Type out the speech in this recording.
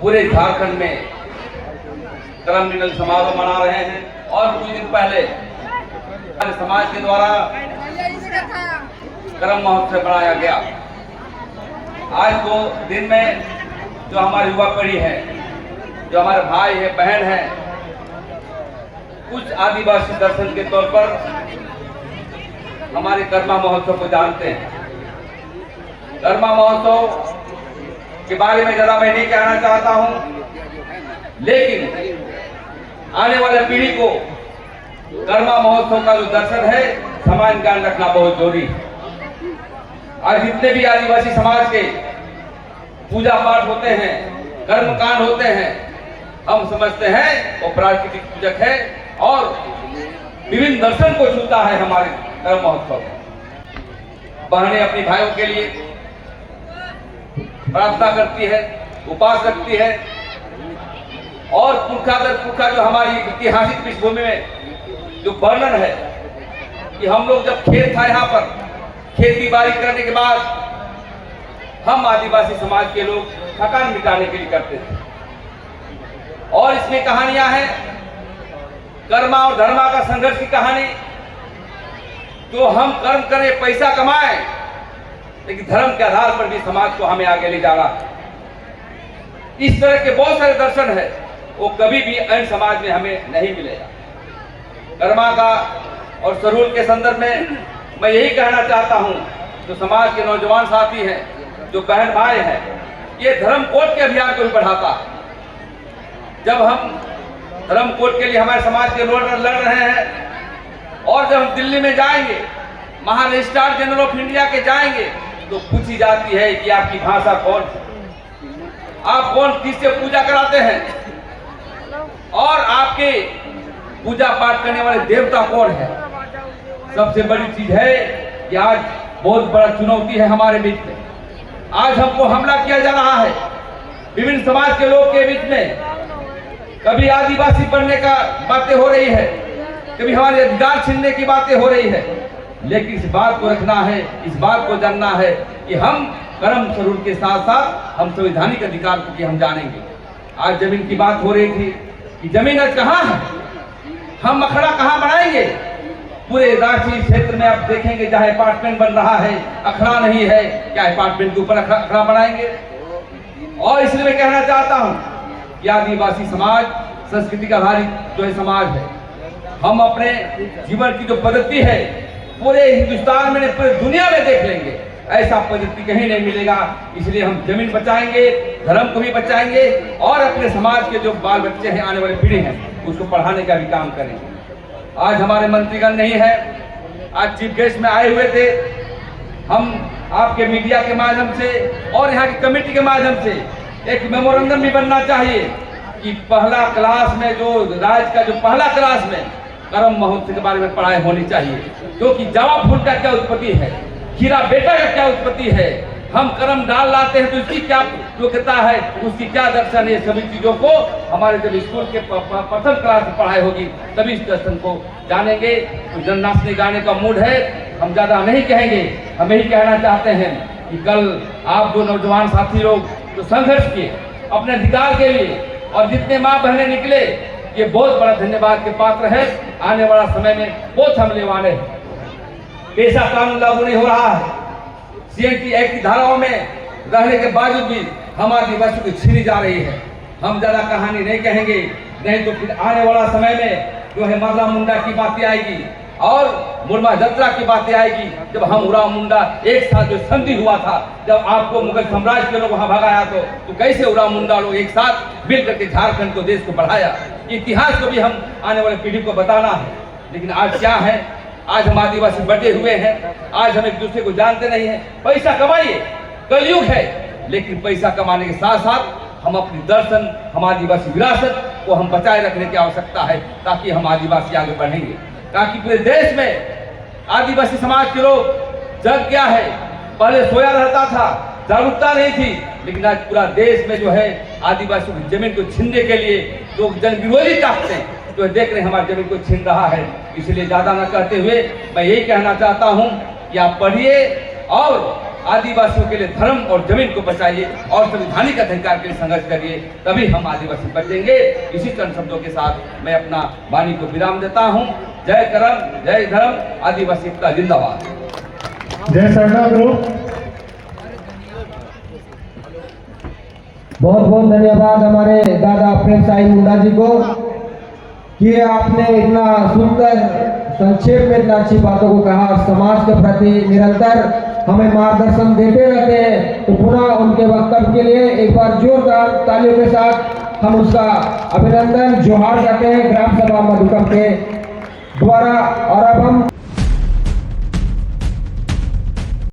पूरे झारखंड में करम मिलन समारोह मना रहे हैं। और कुछ दिन पहले हमारे समाज के द्वारा करम महोत्सव मनाया गया। आज को दिन में जो हमारी युवा पीढ़ी है, जो हमारे भाई है, बहन है, कुछ आदिवासी दर्शन के तौर पर हमारे कर्मा महोत्सव को जानते हैं। कर्मा महोत्सव के बारे में ज़्यादा मैं नहीं कहना चाहता हूं, लेकिन आने वाले पीढ़ी को कर्मा महोत्सव का जो दर्शन है, सामान्य ज्ञान रखना बहुत जरूरी है। आज जितने भी आदिवासी समाज के पूजा पाठ होते हैं, कर्मकांड होते हैं, हम समझते हैं वो प्राकृतिक पूजक है और विभिन्न दर्शन को छूता है। हमारे कर्म महोत्सव बहनें अपनी भाइयों के लिए प्रार्थना करती है, उपास रखती है और पुरखा जो हमारी ऐतिहासिक पृष्ठभूमि में जो वर्णन है कि हम लोग जब खेत था यहाँ पर, खेती बाड़ी करने के बाद हम आदिवासी समाज के लोग थकान मिटाने के लिए करते थे। और इसमें कहानियां हैं कर्मा और धर्मा का संघर्ष की कहानी। तो हम कर्म करें, पैसा कमाएं, लेकिन धर्म के आधार पर भी समाज को हमें आगे ले जाना है। इस तरह के बहुत सारे दर्शन है, वो कभी भी अन्य समाज में हमें नहीं मिलेगा। कर्मा का और सरूल के संदर्भ में मैं यही कहना चाहता हूं, जो समाज के नौजवान साथी हैं, जो बहन भाई हैं, ये धर्म कोड के अभियान को भी बढ़ाता है। जब हम धर्म कोड के लिए हमारे समाज के लोग लड़ रहे हैं और जब हम दिल्ली में जाएंगे, महान रजिस्ट्रार जनरल ऑफ इंडिया के जाएंगे, तो पूछी जाती है कि आपकी भाषा कौन है, आप कौन किससे पूजा कराते हैं और आपके पूजा पाठ करने वाले देवता कौन है। सबसे बड़ी चीज है कि आज बहुत बड़ा चुनौती है हमारे बीच में। आज हमको हमला किया जा रहा है विभिन्न समाज के लोग के बीच में। कभी आदिवासी बनने का बातें हो रही है, कभी हमारे अधिकार छीनने की बातें हो रही है, लेकिन इस बात को रखना है, इस बात को जानना है कि हम कर्म स्वरूप के साथ साथ हम संवैधानिक अधिकार को हम जानेंगे। आज जमीन की बात हो रही थी कि जमीन आज कहाँ है, हम अखड़ा कहाँ बनाएंगे। पूरे राष्ट्रीय क्षेत्र में आप देखेंगे जहाँ अपार्टमेंट बन रहा है, अखड़ा नहीं है, क्या अपार्टमेंट के ऊपर अखड़ा बनाएंगे। और इसलिए मैं कहना चाहता हूँ कि आदिवासी समाज संस्कृति का आधारित जो है समाज है। हम अपने जीवन की जो पद्धति है पूरे हिंदुस्तान में, पूरे दुनिया में देख लेंगे, ऐसा पद्धति कहीं नहीं मिलेगा। इसलिए हम जमीन बचाएंगे, धर्म को भी बचाएंगे और अपने समाज के जो बाल बच्चे हैं, आने वाली पीढ़ी है, उसको पढ़ाने का भी काम करेंगे। आज हमारे मंत्रीगण नहीं है, आज चीफ गेस्ट में आए हुए थे। हम आपके मीडिया के माध्यम से और यहाँ की कमेटी के माध्यम से एक मेमोरेंडम भी बनना चाहिए कि पहला क्लास में, जो राज्य का जो पहला क्लास में कर्म महोत्सव के बारे में पढ़ाई होनी चाहिए। क्योंकि जावा फूल का क्या उत्पत्ति है, खीरा बेटा का क्या उत्पत्ति है, हम कर्म डाल लाते हैं तो इसकी क्या योग्यता है, उसकी क्या दर्शन है, सभी चीजों को हमारे जब स्कूल के प्रथम क्लास में पढ़ाई होगी तभी इस दर्शन को जानेंगे। तो जन नाचने गाने का मूड है, हम ज्यादा नहीं कहेंगे, हम यही कहना चाहते हैं कि कल आप जो नौजवान साथी लोग जो संघर्ष किए अपने अधिकार के लिए और जितने माँ बहने निकले, ये बहुत बड़ा धन्यवाद के पात्र है। आने वाला समय में बहुत हमले वाले हैं। पेशा कानून लागू नहीं हो रहा है, CNT एक्ट की धाराओं में रहने के बावजूद भी हम आदिवासियों को छीनी जा रही है। हम ज्यादा कहानी नहीं कहेंगे, नहीं तो फिर आने वाला समय में जो है मरला मुंडा की बातें आएगी और मुरमा जत्रा की बातें आएगी। जब हम उराव मुंडा एक साथ जो संधि हुआ था, जब आपको मुगल साम्राज्य के लोग वहां भगाया तो कैसे उराव मुंडा लोग एक साथ मिल करके झारखंड को, देश को बढ़ाया। इतिहास को भी हम आने वाले पीढ़ी को बताना है। लेकिन आज क्या है, आज हम आदिवासी बटे हुए हैं, आज हम एक दूसरे को जानते नहीं हैं। पैसा कमाइए, कलयुग है, लेकिन पैसा कमाने के साथ साथ हम अपनी दर्शन, हम आदिवासी विरासत को हम बचाए रखने की आवश्यकता है, ताकि हम आदिवासी आगे बढ़ेंगे। ताकि पूरे देश में आदिवासी समाज के लोग, जग क्या है, पहले सोया रहता था, जागरूकता नहीं थी, लेकिन आज पूरा देश में जो है आदिवासियों की जमीन को छीनने के लिए लोग जन विरोधी ताकतें हैं, जो देख रहे हैं हमारी जमीन को छीन रहा है। इसलिए ज्यादा न कहते हुए मैं यही कहना चाहता हूं कि आप पढ़िए और आदिवासियों के लिए धर्म और जमीन को बचाइए और संवैधानिक अधिकार के लिए संघर्ष करिए, तभी हम आदिवासी बचेंगे। इसी चंद शब्दों के साथ मैं अपना वाणी को विराम देता हूँ। जय करम, जय धर्म, आदिवासी एकता जिंदाबाद। जय सरना ग्रुप। बहुत बहुत धन्यवाद हमारे दादा प्रेम साई मुंडा जी को कि आपने इतना सुंदर संक्षेप में इतना अच्छी बातों को कहा। समाज के प्रति निरंतर हमें मार्गदर्शन देते रहते हैं, तो पुनः उनके वक्तव्य के लिए एक बार जोरदार तालियों के साथ हम उसका अभिनंदन जोहार करते हैं ग्राम सभा मधुकर के द्वारा। और अब हम